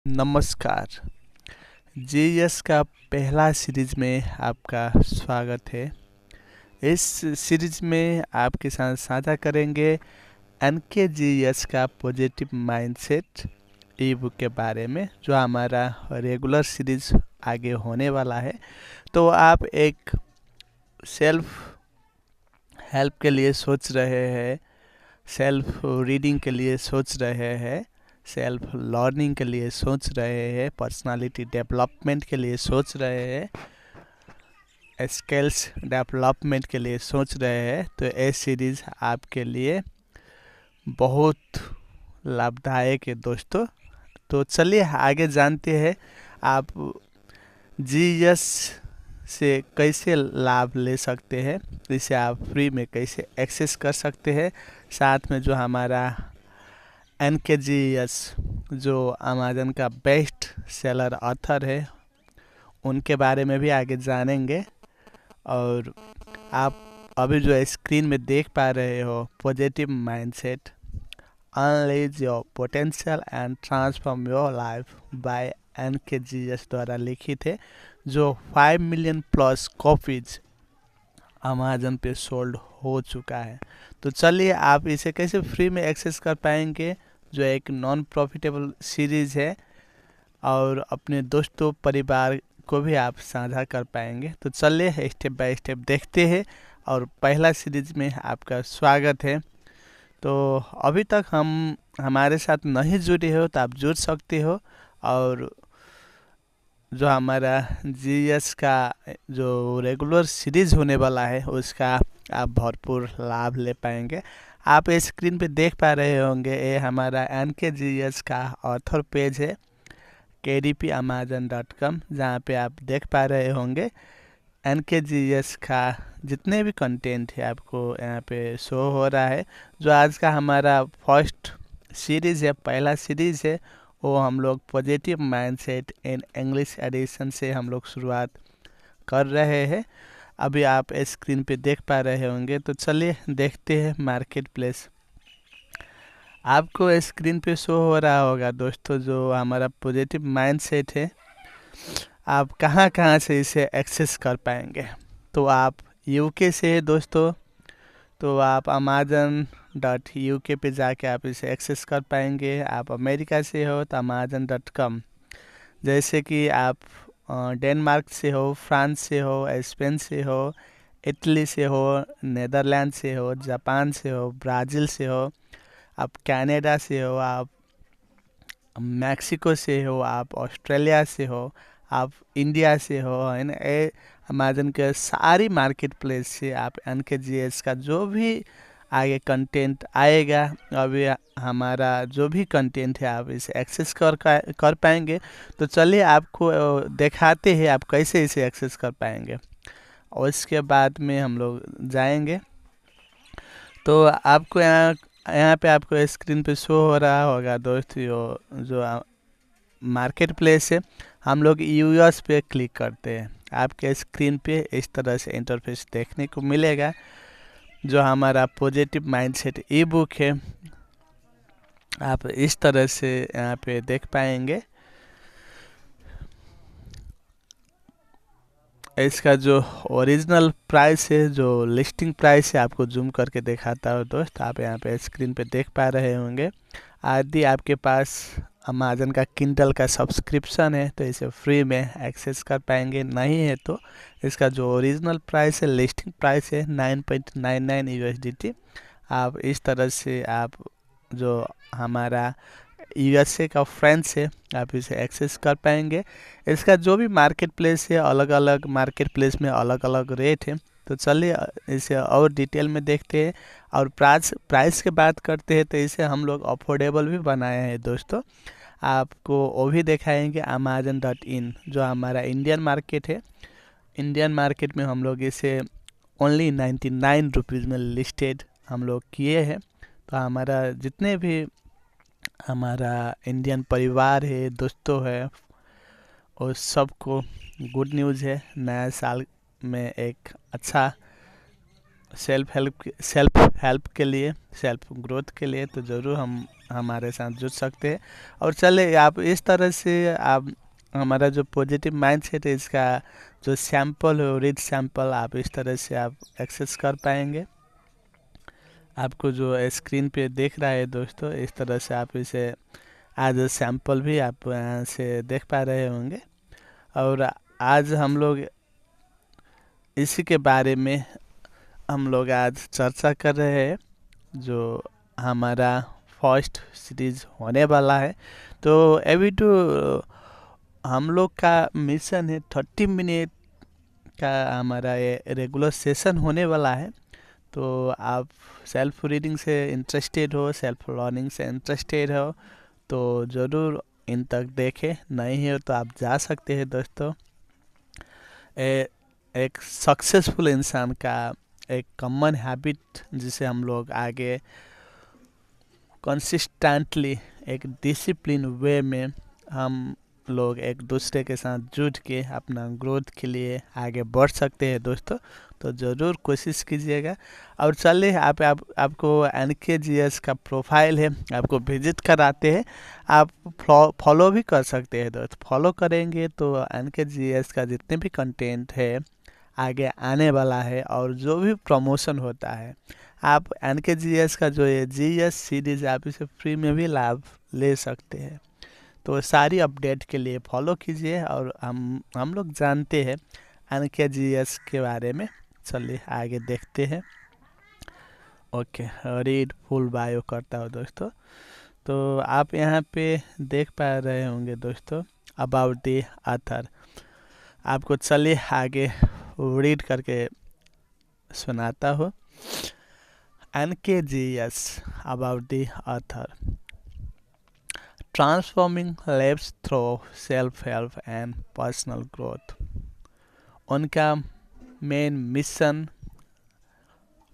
नमस्कार। जीएस का पहला सीरीज में आपका स्वागत है। इस सीरीज में आपके साथ साझा करेंगे एनके जीएस का पॉजिटिव माइंडसेट ई बुक के बारे में, जो हमारा रेगुलर सीरीज आगे होने वाला है। तो आप एक सेल्फ हेल्प के लिए सोच रहे हैं, सेल्फ रीडिंग के लिए सोच रहे हैं, सेल्फ लर्निंग के लिए सोच रहे हैं, पर्सनालिटी डेवलपमेंट के लिए सोच रहे हैं, स्किल्स डेवलपमेंट के लिए सोच रहे हैं, तो ये सीरीज़ आपके लिए बहुत लाभदायक है दोस्तों। तो चलिए आगे जानते हैं आप जीएस से कैसे लाभ ले सकते हैं, इसे आप फ्री में कैसे एक्सेस कर सकते हैं। साथ में जो हमारा एनकेजीएस जो अमेज़न का बेस्ट सेलर ऑथर है, उनके बारे में भी आगे जानेंगे। और आप अभी जो स्क्रीन में देख पा रहे हो, positive mindset, unleash your potential and transform your life by NKGS द्वारा लिखित है, जो 5 मिलियन प्लस कॉपीज अमेज़न पे सोल्ड हो चुका है। तो चलिए आप इसे कैसे फ्री में एक्सेस कर पाएंगे, जो एक नॉन प्रॉफिटेबल सीरीज़ है, और अपने दोस्तों परिवार को भी आप साझा कर पाएंगे। तो चलिए स्टेप बाय स्टेप देखते हैं। और पहला सीरीज में आपका स्वागत है। तो अभी तक हमारे साथ नहीं जुड़े हो तो आप जुड़ सकते हो, और जो हमारा जीएस का जो रेगुलर सीरीज होने वाला है उसका आप भरपूर लाभ ले पाएंगे। आप इस स्क्रीन पे देख पा रहे होंगे, ये हमारा एनकेजीएस का ऑथर पेज है kdpamazon.com, जहाँ पे आप देख पा रहे होंगे एनकेजीएस का जितने भी कंटेंट है आपको यहाँ पे शो हो रहा है। जो आज का हमारा फर्स्ट सीरीज़ है, पहला सीरीज़ है, वो हम लोग positive mindset in English edition से हम लोग शुरुआत कर रहे हैं। अभी आप स्क्रीन पे देख पा रहे होंगे। तो चलिए देखते हैं मार्केट प्लेस। आपको स्क्रीन पे शो हो रहा होगा दोस्तों, जो हमारा पॉजिटिव माइंडसेट है, आप कहाँ कहाँ से इसे एक्सेस कर पाएंगे। तो आप यूके से है दोस्तों, तो आप amazon.uk पे जाके आप इसे एक्सेस कर पाएंगे। आप अमेरिका से हो तो amazon.com। जैसे कि आप डेनमार्क से हो, फ्रांस से हो, स्पेन से हो, इटली से हो, नीदरलैंड से हो, जापान से हो, ब्राज़ील से हो, आप कनाडा से हो, आप मैक्सिको से हो, आप ऑस्ट्रेलिया से हो, आप इंडिया से हो, है ना। ये अमेज़न के सारी मार्केट प्लेस से आप एनकेजीएस का जो भी आगे कंटेंट आएगा, अभी हमारा जो भी कंटेंट है, आप इसे एक्सेस कर पाएंगे। तो चलिए आपको दिखाते हैं आप कैसे इसे एक्सेस कर पाएंगे, और इसके बाद में हम लोग जाएंगे। तो आपको यहाँ पे आपको स्क्रीन पे शो हो रहा होगा दोस्तों, जो मार्केट प्लेस है, हम लोग यूएस पे क्लिक करते हैं। आपके स्क्रीन पे इस तरह से इंटरफेस देखने को मिलेगा। जो हमारा पॉजिटिव माइंडसेट ई बुक है, आप इस तरह से यहाँ पे देख पाएंगे। इसका जो ओरिजिनल प्राइस है, जो लिस्टिंग प्राइस है, आपको जूम करके दिखाता हूँ दोस्त। आप यहाँ पे स्क्रीन पे देख पा रहे होंगे। यदि आपके पास अमेज़न का किंडल का सब्सक्रिप्शन है तो इसे फ्री में एक्सेस कर पाएंगे, नहीं है तो इसका जो ओरिजिनल प्राइस है, लिस्टिंग प्राइस है 9.99 USDT। आप इस तरह से आप जो हमारा यूएसए का फ्रेंड्स है, आप इसे एक्सेस कर पाएंगे। इसका जो भी मार्केट प्लेस है, अलग अलग मार्केट प्लेस में अलग अलग रेट है। तो चलिए इसे और डिटेल में देखते हैं, और प्राइस की बात करते हैं तो इसे हम लोग अफोर्डेबल भी बनाए हैं दोस्तों। आपको वो भी दिखाएंगे amazon.in, जो हमारा इंडियन मार्केट है। इंडियन मार्केट में हम लोग इसे ओनली 99 रुपीज़ में लिस्टेड हम लोग किए हैं। तो हमारा जितने भी हमारा इंडियन परिवार है, दोस्तों है, और सबको गुड न्यूज़ है। नया साल में एक अच्छा सेल्फ हेल्प के लिए, सेल्फ ग्रोथ के लिए, तो ज़रूर हम हमारे साथ जुड़ सकते हैं। और चले आप इस तरह से आप हमारा जो पॉजिटिव माइंडसेट है इसका जो सैंपल है रिच सैंपल आप इस तरह से आप एक्सेस कर पाएंगे। आपको जो स्क्रीन पे देख रहा है दोस्तों, इस तरह से आप इसे आज सैंपल भी आप यहाँ से देख पा रहे होंगे। और आज हम लोग इसी के बारे में हम लोग आज चर्चा कर रहे हैं, जो हमारा फर्स्ट सीरीज होने वाला है। तो अभी तो हम लोग का मिशन है 30 मिनट का हमारा ये रेगुलर सेशन होने वाला है। तो आप सेल्फ रीडिंग से इंटरेस्टेड हो, सेल्फ लर्निंग से इंटरेस्टेड हो तो ज़रूर इन तक देखें, नहीं है तो आप जा सकते हैं दोस्तों। एक सक्सेसफुल इंसान का एक कॉमन हैबिट जिसे हम लोग आगे कंसिस्टेंटली एक डिसिप्लिन वे में हम लोग एक दूसरे के साथ जुट के अपना ग्रोथ के लिए आगे बढ़ सकते हैं दोस्तों। तो ज़रूर कोशिश कीजिएगा। और चलिए आपको NKGS का प्रोफाइल है, आपको विजिट कराते हैं। आप फॉलो भी कर सकते हैं दोस्त। फॉलो करेंगे तो NKGS का जितने भी कंटेंट है आगे आने वाला है, और जो भी प्रमोशन होता है आप NKGS का जो ये GS सीरीज आप इसे फ्री में भी लाभ ले सकते हैं। तो सारी अपडेट के लिए फॉलो कीजिए। और हम लोग जानते हैं NKGS के बारे में। चलिए आगे देखते हैं। ओके, रीड फुल बायो करता हूँ दोस्तों। तो आप यहाँ पे देख पा रहे होंगे दोस्तों अबाउट द ऑथर। आपको चलिए आगे रीड करके सुनाता हूँ। NKGS about the author. Transforming lives through self-help and personal growth. उनका main mission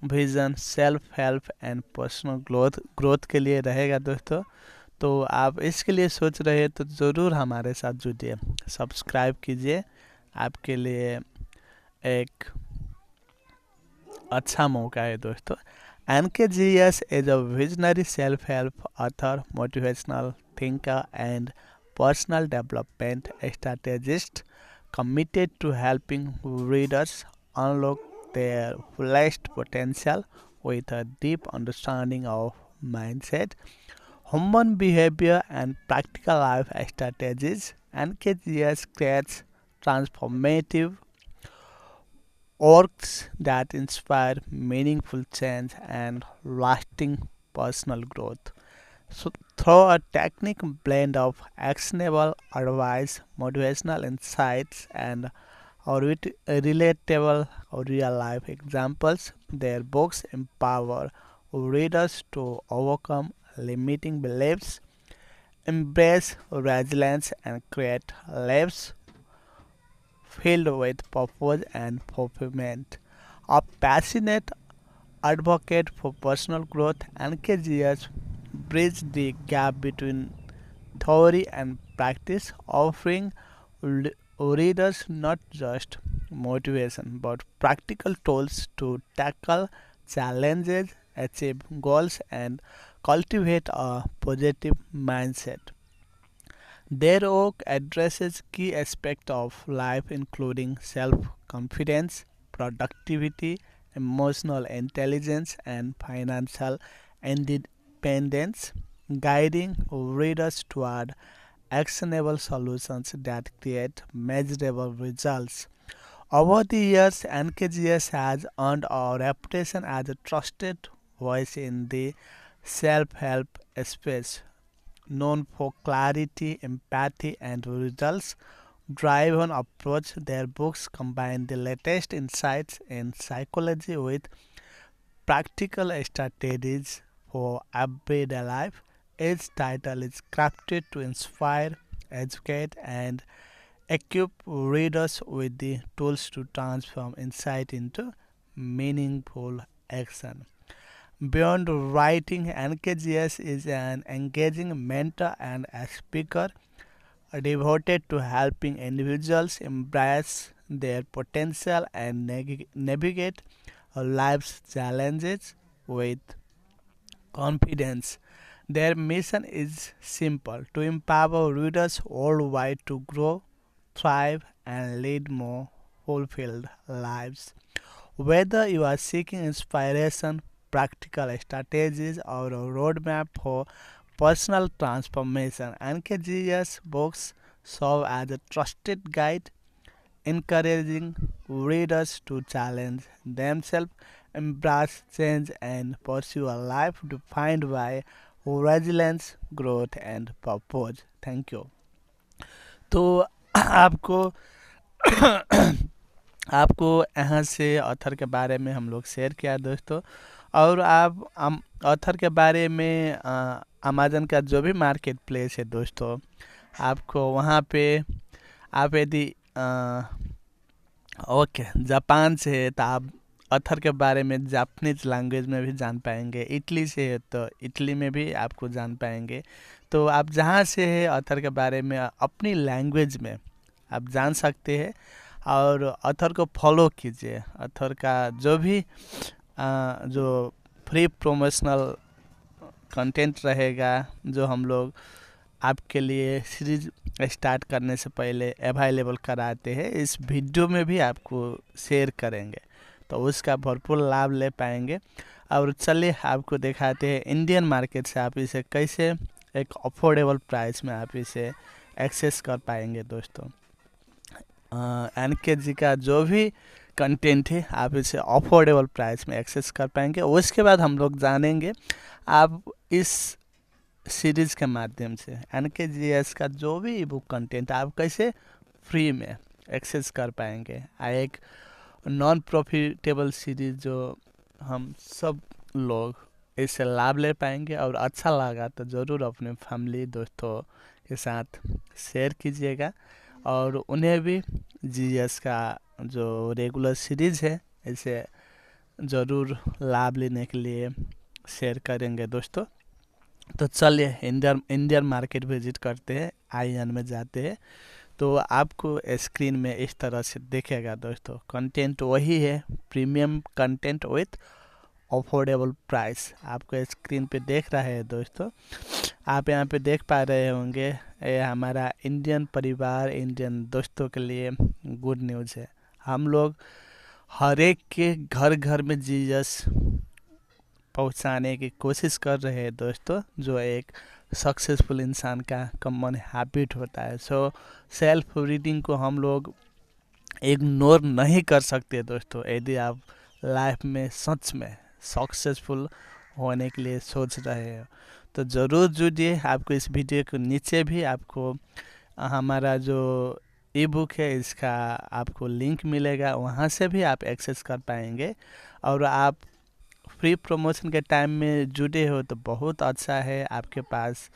vision self help and personal growth के लिए रहेगा दोस्तों। तो आप इसके लिए सोच रहे हैं तो ज़रूर हमारे साथ जुड़िए, सब्सक्राइब कीजिए। आपके लिए एक अच्छा मौका है दोस्तों। NKGS is a visionary self-help author, motivational thinker, and personal development strategist committed to helping readers unlock their fullest potential with a deep understanding of mindset, human behavior, and practical life strategies. NKGS creates transformative works that inspire meaningful change and lasting personal growth. So, through a technique blend of actionable advice, motivational insights, and relatable real life examples, their books empower readers to overcome limiting beliefs, embrace resilience, and create lives filled with purpose and fulfillment. A passionate advocate for personal growth, NKGS bridge the gap between theory and practice, offering readers not just motivation but practical tools to tackle challenges, achieve goals, and cultivate a positive mindset. Their work addresses key aspects of life including self-confidence, productivity, emotional intelligence, and financial independence, guiding readers toward actionable solutions that create measurable results. Over the years, NKGS has earned a reputation as a trusted voice in the self-help space, known for clarity, empathy, and results driven approach. Their books combine the latest insights in psychology with practical strategies for everyday life. Each title is crafted to inspire, educate, and equip readers with the tools to transform insight into meaningful action. Beyond writing, NKGS is an engaging mentor and a speaker devoted to helping individuals embrace their potential and navigate life's challenges with confidence. Their mission is simple: to empower readers worldwide to grow, thrive, and lead more fulfilled lives. Whether you are seeking inspiration, practical strategies, or a roadmap for personal transformation, NKGS books serve as a trusted guide, encouraging readers to challenge themselves, embrace change, and pursue a life defined by resilience, growth, and purpose. Thank you. तो आपको आपको यहाँ से author के बारे में हम लोग शेयर किया दोस्तों। और आप ऑथर के बारे में अमेज़न का जो भी मार्केट प्लेस है दोस्तों, आपको वहाँ पे आप यदि ओके जापान से है तो आप ऑथर के बारे में जापानीज लैंग्वेज में भी जान पाएंगे। इटली से है तो इटली में भी आपको जान पाएंगे। तो आप जहाँ से है ऑथर के बारे में अपनी लैंग्वेज में आप जान सकते हैं। और ऑथर को फॉलो कीजिए। ऑथर का जो भी जो फ्री प्रमोशनल कंटेंट रहेगा, जो हम लोग आपके लिए सीरीज स्टार्ट करने से पहले अवेलेबल कराते हैं, इस वीडियो में भी आपको शेयर करेंगे, तो उसका भरपूर लाभ ले पाएंगे। और चलिए आपको दिखाते हैं इंडियन मार्केट से आप इसे कैसे एक अफोर्डेबल प्राइस में आप इसे एक्सेस कर पाएंगे दोस्तों। NKG का जो भी कंटेंट है आप इसे अफोर्डेबल प्राइस में एक्सेस कर पाएंगे। उसके बाद हम लोग जानेंगे आप इस सीरीज के माध्यम से NKGS का जो भी ई बुक कंटेंट आप कैसे फ्री में एक्सेस कर पाएंगे। एक नॉन प्रॉफिटेबल सीरीज जो हम सब लोग इससे लाभ ले पाएंगे। और अच्छा लगा तो ज़रूर अपने फैमिली दोस्तों के साथ शेयर कीजिएगा और उन्हें भी GS का जो रेगुलर सीरीज़ है इसे ज़रूर लाभ लेने के लिए शेयर करेंगे दोस्तों। तो चलिए इंडियन मार्केट विजिट करते हैं, IN में जाते हैं। तो आपको स्क्रीन में इस तरह से दिखेगा दोस्तों। कंटेंट वही है, premium content with affordable price आपको स्क्रीन पे देख रहा है दोस्तों। आप यहाँ पे देख पा रहे होंगे, ये हमारा इंडियन परिवार, इंडियन दोस्तों के लिए गुड न्यूज़ है। हम लोग हर एक के घर घर में जीसस पहुँचाने की कोशिश कर रहे हैं दोस्तों, जो एक सक्सेसफुल इंसान का कॉमन हैबिट होता है। सो सेल्फ रीडिंग को हम लोग इग्नोर नहीं कर सकते दोस्तों। यदि आप लाइफ में सच में सक्सेसफुल होने के लिए सोच रहे हो तो ज़रूर जुड़िए। आपको इस वीडियो के नीचे भी आपको हमारा जो ई बुक है इसका आपको लिंक मिलेगा, वहाँ से भी आप एक्सेस कर पाएंगे। और आप फ्री प्रमोशन के टाइम में जुड़े हो तो बहुत अच्छा है। आपके पास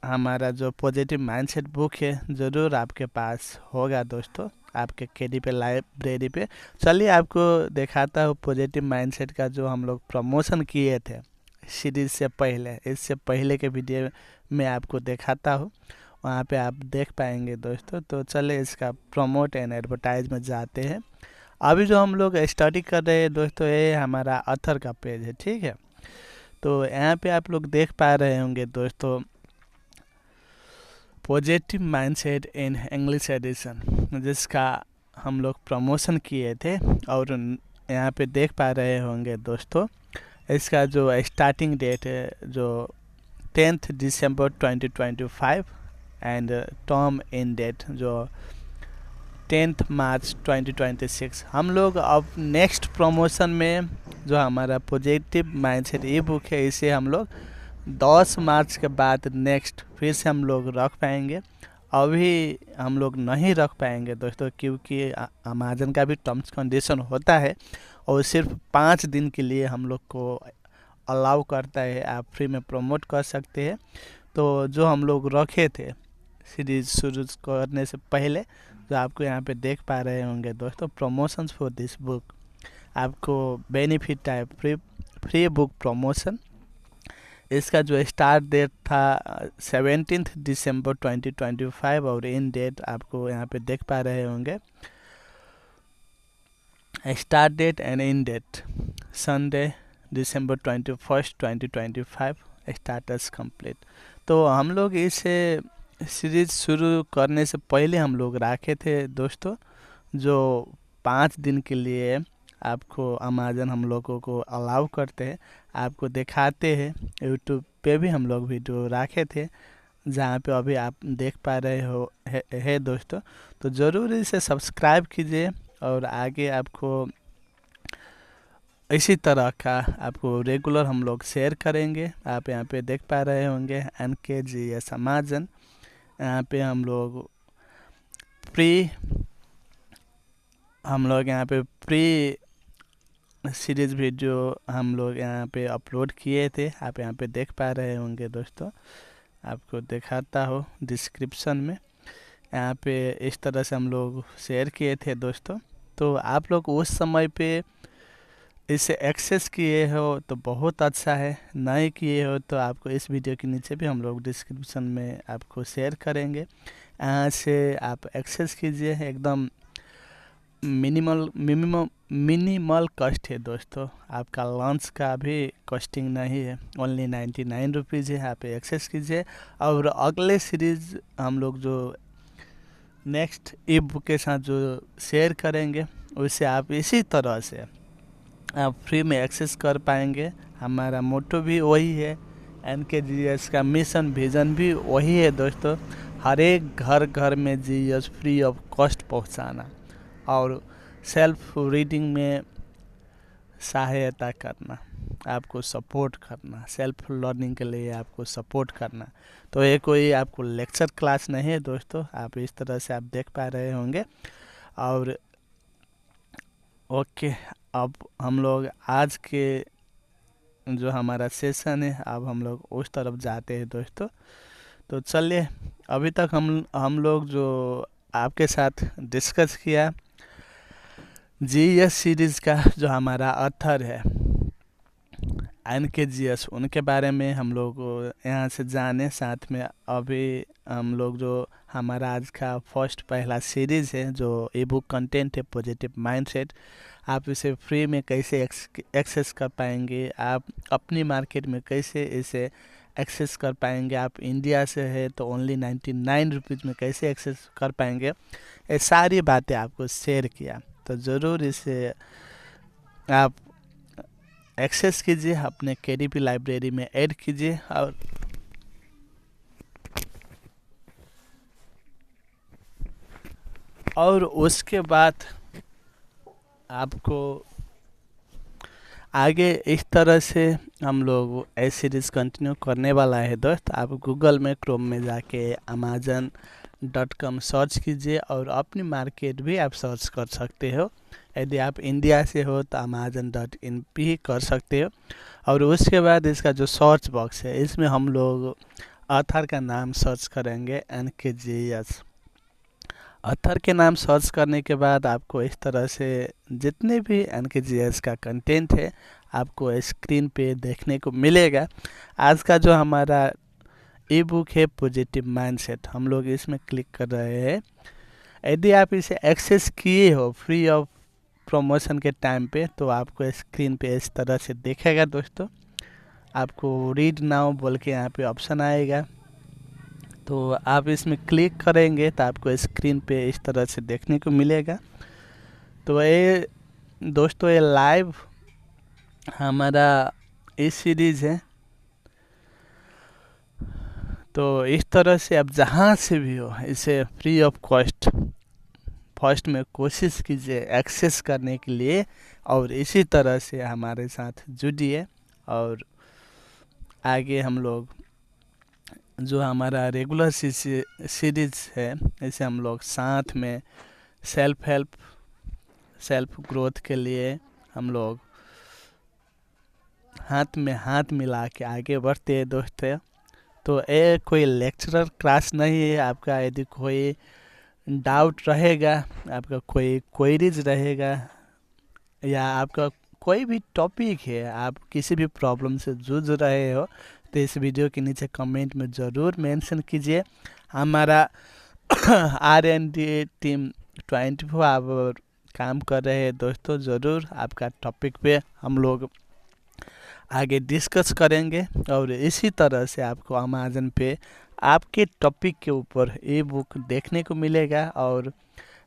हमारा जो पॉजिटिव माइंडसेट बुक है ज़रूर आपके पास होगा दोस्तों, आपके KD पे लाइब्रेरी पे। चलिए आपको दिखाता हूँ पॉजिटिव माइंडसेट का जो हम लोग प्रमोशन किए थे सीरीज से पहले, इससे पहले के वीडियो में आपको दिखाता हूँ, वहाँ पे आप देख पाएंगे दोस्तों। तो चलिए इसका प्रमोट एंड एडवर्टाइज में जाते हैं। अभी जो हम लोग स्टडी कर रहे हैं दोस्तों, ये हमारा ऑथर का पेज है, ठीक है। तो यहाँ पे आप लोग देख पा रहे होंगे दोस्तों, positive mindset in English edition, जिसका हम लोग प्रमोशन किए थे। और यहाँ पे देख पा रहे होंगे दोस्तों, इसका जो स्टार्टिंग डेट है जो 10 दिसंबर 2025 एंड टर्म इन डेट जो 10 मार्च 2026। हम लोग अब नेक्स्ट प्रमोशन में जो हमारा पॉजिटिव माइंडसेट ई बुक है इसे हम लोग 10 मार्च के बाद नेक्स्ट फिर से हम लोग रख पाएंगे। अभी हम लोग नहीं रख पाएंगे दोस्तों, क्योंकि अमेज़न का भी टर्म्स कंडीशन होता है और सिर्फ 5 दिन के लिए हम लोग को अलाउ करता है, आप फ्री में प्रमोट कर सकते हैं। तो जो हम लोग रखे थे सीरीज शुरू करने से पहले, जो आपको यहाँ पे देख पा रहे होंगे दोस्तों, प्रमोशंस फॉर दिस बुक, आपको benefit type free book promotion. इसका जो स्टार्ट डेट था 17 दिसंबर 2025 और इन डेट आपको यहाँ पे देख पा रहे होंगे। Start date and end date Sunday December 21st 2025 status complete. तो हम लोग इसे सीरीज शुरू करने से पहले हम लोग रखे थे दोस्तों, जो 5 दिन के लिए आपको अमेज़न हम लोगों को अलाउ करते हैं, आपको दिखाते हैं। यूट्यूब पे भी हम लोग वीडियो रखे थे, जहाँ पे अभी आप देख पा रहे हो है दोस्तों। तो ज़रूर इसे सब्सक्राइब कीजिए, और आगे आपको इसी तरह का आपको रेगुलर हम लोग शेयर करेंगे। आप यहाँ पे देख पा रहे होंगे NKGS अमेज़न। यहाँ पे हम लोग यहाँ पे प्री सीरीज वीडियो हम लोग यहाँ पे अपलोड किए थे, आप यहाँ पे देख पा रहे होंगे दोस्तों। आपको दिखाता हो डिस्क्रिप्शन में, यहाँ पे इस तरह से हम लोग शेयर किए थे दोस्तों। तो आप लोग उस समय पे इसे एक्सेस किए हो तो बहुत अच्छा है, नहीं किए हो तो आपको इस वीडियो के नीचे भी हम लोग डिस्क्रिप्शन में आपको शेयर करेंगे, यहाँ से आप एक्सेस कीजिए। एकदम मिनिमल कॉस्ट है दोस्तों, आपका लॉन्च का भी कॉस्टिंग नहीं है, ओनली 99 रुपीज़ है। आप एक्सेस कीजिए, और अगले सीरीज़ हम लोग जो नेक्स्ट ई बुक के साथ जो शेयर करेंगे, उसे आप इसी तरह से आप फ्री में एक्सेस कर पाएंगे। हमारा मोटो भी वही है, NKGS का मिशन विज़न भी वही है दोस्तों, हर एक घर में GS फ्री ऑफ कॉस्ट पहुंचाना, और सेल्फ रीडिंग में सहायता करना, आपको सपोर्ट करना, सेल्फ लर्निंग के लिए आपको सपोर्ट करना। तो ये कोई आपको लेक्चर क्लास नहीं है दोस्तों, आप इस तरह से आप देख पा रहे होंगे। और ओके, अब हम लोग आज के जो हमारा सेशन है, अब हम लोग उस तरफ जाते हैं दोस्तों। तो चलिए, अभी तक हम लोग जो आपके साथ डिस्कस किया GS सीरीज़ का जो हमारा ऑथर है NKGS, उनके बारे में हम लोग यहाँ से जाने। साथ में अभी हम लोग जो हमारा आज का पहला सीरीज़ है, जो ई बुक कंटेंट है पॉजिटिव माइंडसेट, आप इसे फ्री में कैसे एक्सेस कर पाएंगे, आप अपनी मार्केट में कैसे इसे एक्सेस कर पाएंगे, आप इंडिया से है तो ओनली 99 रुपीज़ में कैसे एक्सेस कर पाएंगे, ये सारी बातें आपको शेयर किया। तो ज़रूर इसे आप एक्सेस कीजिए, अपने KDP लाइब्रेरी में ऐड कीजिए, और उसके बाद आपको आगे इस तरह से हम लोग ऐसी सीरीज़ कंटिन्यू करने वाला है दोस्त। आप गूगल में क्रोम में जाके amazon.com सर्च कीजिए, और अपनी मार्केट भी आप सर्च कर सकते हो। यदि आप इंडिया से हो तो amazon.in भी कर सकते हो। और उसके बाद इसका जो सर्च बॉक्स है, इसमें हम लोग ऑथर का नाम सर्च करेंगे NKGS। ऑथर के नाम सर्च करने के बाद आपको इस तरह से जितने भी NKGS का कंटेंट है आपको स्क्रीन पे देखने को मिलेगा। आज का जो हमारा ई बुक है पॉजिटिव माइंडसेट, हम लोग इसमें क्लिक कर रहे हैं। यदि आप इसे एक्सेस किए हो फ्री ऑफ प्रमोशन के टाइम पे, तो आपको स्क्रीन पे इस तरह से दिखेगा दोस्तों। आपको रीड नाउ बोल के यहाँ पे ऑप्शन आएगा, तो आप इसमें क्लिक करेंगे तो आपको स्क्रीन पे इस तरह से देखने को मिलेगा। तो ये दोस्तों, ये लाइव हमारा इस सीरीज़ है। तो इस तरह से आप जहाँ से भी हो इसे फ्री ऑफ कॉस्ट फर्स्ट में कोशिश कीजिए एक्सेस करने के लिए, और इसी तरह से हमारे साथ जुड़िए। और आगे हम लोग जो हमारा रेगुलर सीरीज है, इसे हम लोग साथ में सेल्फ ग्रोथ के लिए हम लोग हाथ में हाथ मिला के आगे बढ़ते हैं दोस्तों। तो ये कोई लेक्चरर क्लास नहीं है। आपका यदि कोई डाउट रहेगा, आपका कोई क्वेरीज रहेगा, या आपका कोई भी टॉपिक है, आप किसी भी प्रॉब्लम से जूझ रहे हो, तो इस वीडियो के नीचे कमेंट में ज़रूर मेंशन कीजिए। हमारा R&D टीम 24 आवर काम कर रहे हैं दोस्तों। ज़रूर आपका टॉपिक पे हम लोग आगे डिस्कस करेंगे। और इसी तरह से आपको अमेज़न पे आपके टॉपिक के ऊपर ई बुक देखने को मिलेगा। और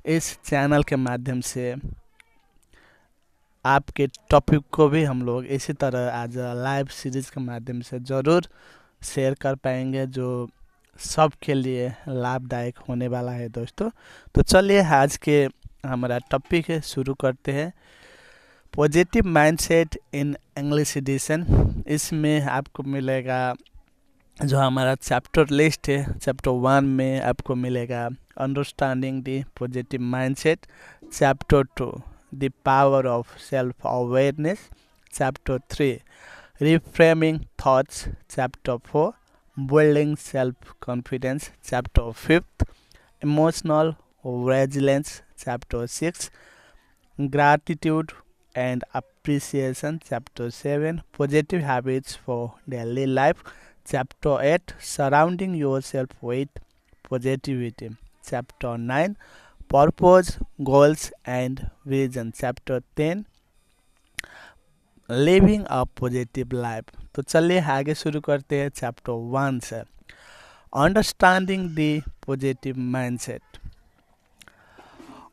इस चैनल के माध्यम से आपके टॉपिक को भी हम लोग इसी तरह आज लाइव सीरीज के माध्यम से ज़रूर शेयर कर पाएंगे, जो सबके लिए लाभदायक होने वाला है दोस्तों। तो चलिए आज के हमारा टॉपिक है, शुरू करते हैं। Positive mindset in English edition. इसमें आपको मिलेगा जो हमारा चैप्टर लिस्ट है, चैप्टर 1 में आपको मिलेगा understanding the positive mindset, chapter 2 the power of self awareness, chapter 3 reframing thoughts, chapter 4 building self confidence, chapter 5 emotional resilience, chapter 6 gratitude and appreciation, chapter 7 positive habits for daily life, chapter 8 surrounding yourself with positivity, chapter 9 purpose, goals and vision, chapter 10 living a positive life. तो चलिए आगे शुरू करते हैं chapter 1 से, understanding the positive mindset.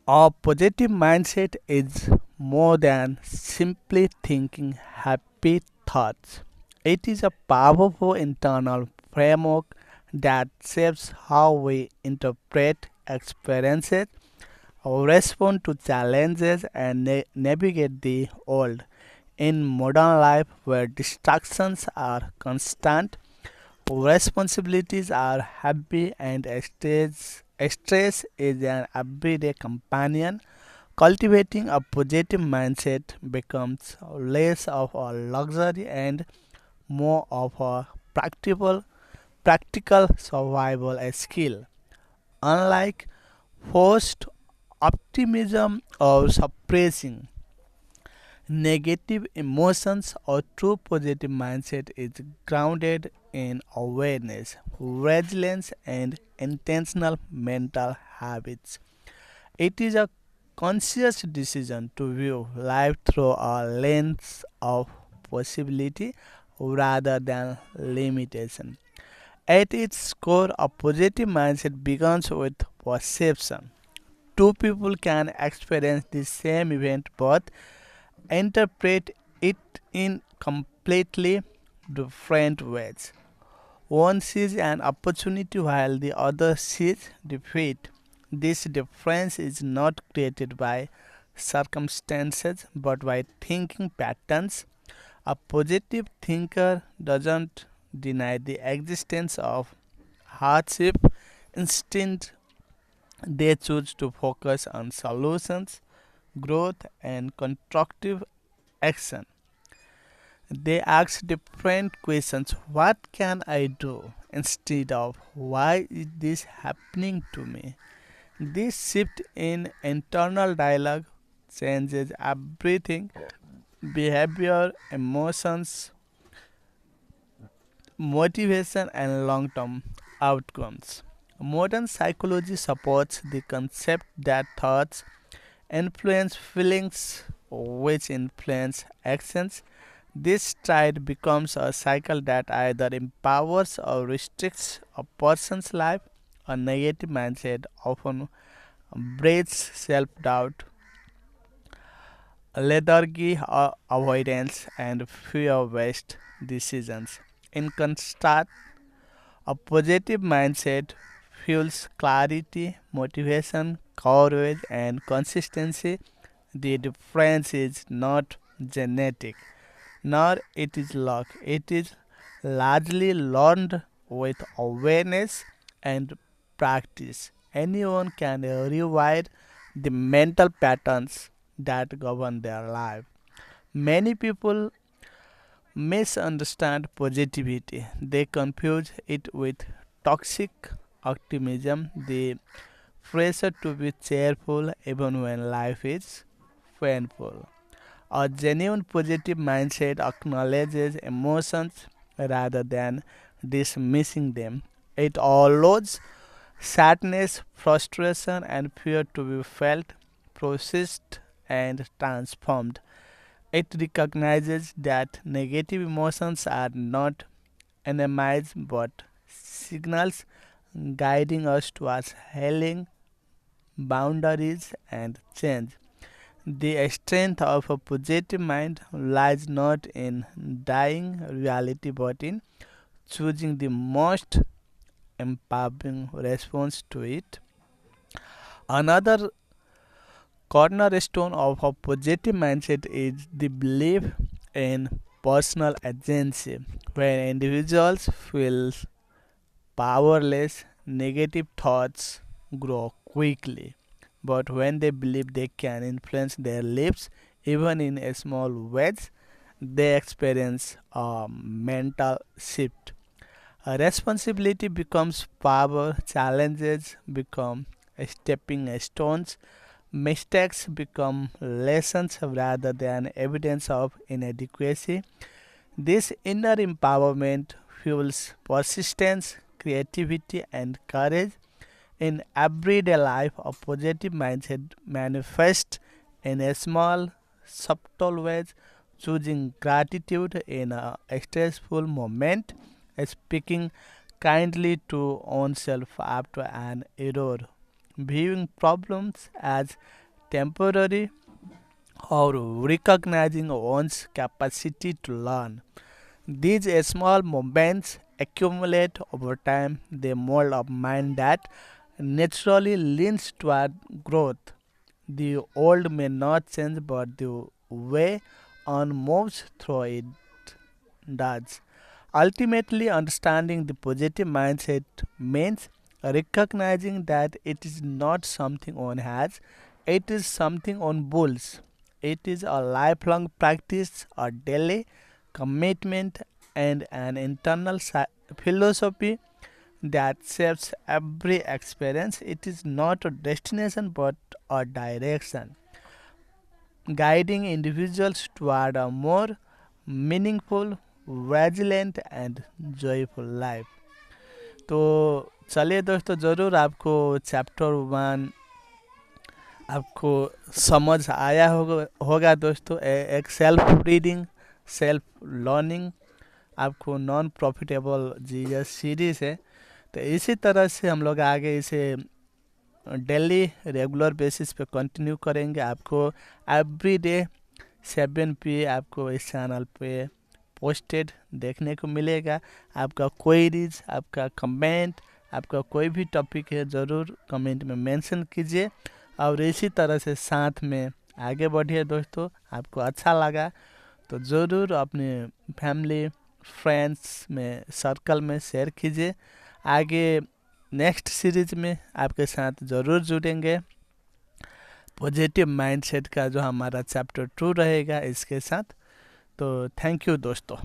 A positive mindset is more than simply thinking happy thoughts. It is a powerful internal framework that shapes how we interpret experiences, respond to challenges, and navigate the world. In modern life, where distractions are constant, responsibilities are heavy, and stress is an everyday companion, cultivating a positive mindset becomes less of a luxury and more of a practical survival skill. Unlike forced optimism or suppressing negative emotions, or true positive mindset is grounded in awareness, resilience, and intentional mental habits. It is a conscious decision to view life through a lens of possibility rather than limitation. At its core, a positive mindset begins with perception. Two people can experience the same event but interpret it in completely different ways. One sees an opportunity while the other sees defeat. This difference is not created by circumstances but by thinking patterns. A positive thinker doesn't deny the existence of hardship. Instead, they choose to focus on solutions, growth, and constructive action. They ask different questions. What can I do? Instead of why is this happening to me? This shift in internal dialogue changes everything: behavior, emotions, motivation, and long term outcomes. Modern psychology supports the concept that thoughts influence feelings, which influence actions. This tide becomes a cycle that either empowers or restricts a person's life. A negative mindset often breeds self doubt, lethargy, avoidance, and fear based decisions. In contrast, a positive mindset fuels clarity, motivation, courage, and consistency. The difference is not genetic, nor it is luck. It is largely learned with awareness and practice. Anyone can rewire the mental patterns that govern their life. Many people misunderstand positivity. They confuse it with toxic optimism, the pressure to be cheerful even when life is painful. A genuine positive mindset acknowledges emotions rather than dismissing them. It allows sadness, frustration, and fear to be felt, processed, and transformed. It recognizes that negative emotions are not enemies but signals guiding us towards healing, boundaries, and change. The strength of a positive mind lies not in dying reality but in choosing the most empowering response to it. Another cornerstone of a positive mindset is the belief in personal agency. When individuals feel powerless, negative thoughts grow quickly. But when they believe they can influence their lives, even in a small ways, they experience a mental shift. A responsibility becomes power, challenges become stepping stones, mistakes become lessons rather than evidence of inadequacy. This inner empowerment fuels persistence, creativity, and courage. In everyday life, a positive mindset manifests in a small, subtle ways, choosing gratitude in a stressful moment, speaking kindly to oneself after an error, viewing problems as temporary, or recognizing one's capacity to learn. These small moments accumulate over time. They mold a mind that naturally leans toward growth. The old may not change, but the way one moves through it does. Ultimately, understanding the positive mindset means recognizing that it is not something one has, it is something one builds. It is a lifelong practice, a daily commitment, and an internal philosophy that shapes every experience. It is not a destination but a direction, guiding individuals toward a more meaningful, resilient and joyful life. तो चलिए दोस्तों, ज़रूर आपको chapter 1 आपको समझ आया होगा दोस्तों। एक सेल्फ रीडिंग, सेल्फ लर्निंग, आपको नॉन प्रॉफिटेबल जीएस सीरीज़ है। तो इसी तरह से हम लोग आगे इसे डेली रेगुलर बेसिस पे कंटिन्यू करेंगे। आपको एवरी डे 7 पे आपको इस चैनल पे पोस्टेड देखने को मिलेगा। आपका क्वेरीज, आपका कमेंट, आपका कोई भी टॉपिक है, ज़रूर कमेंट में मेंशन कीजिए और इसी तरह से साथ में आगे बढ़िए दोस्तों। आपको अच्छा लगा तो ज़रूर अपने फैमिली फ्रेंड्स में सर्कल में शेयर कीजिए। आगे नेक्स्ट सीरीज में आपके साथ ज़रूर जुड़ेंगे। पॉजिटिव माइंडसेट का जो हमारा चैप्टर 2 रहेगा इसके साथ। तो थैंक यू दोस्तों।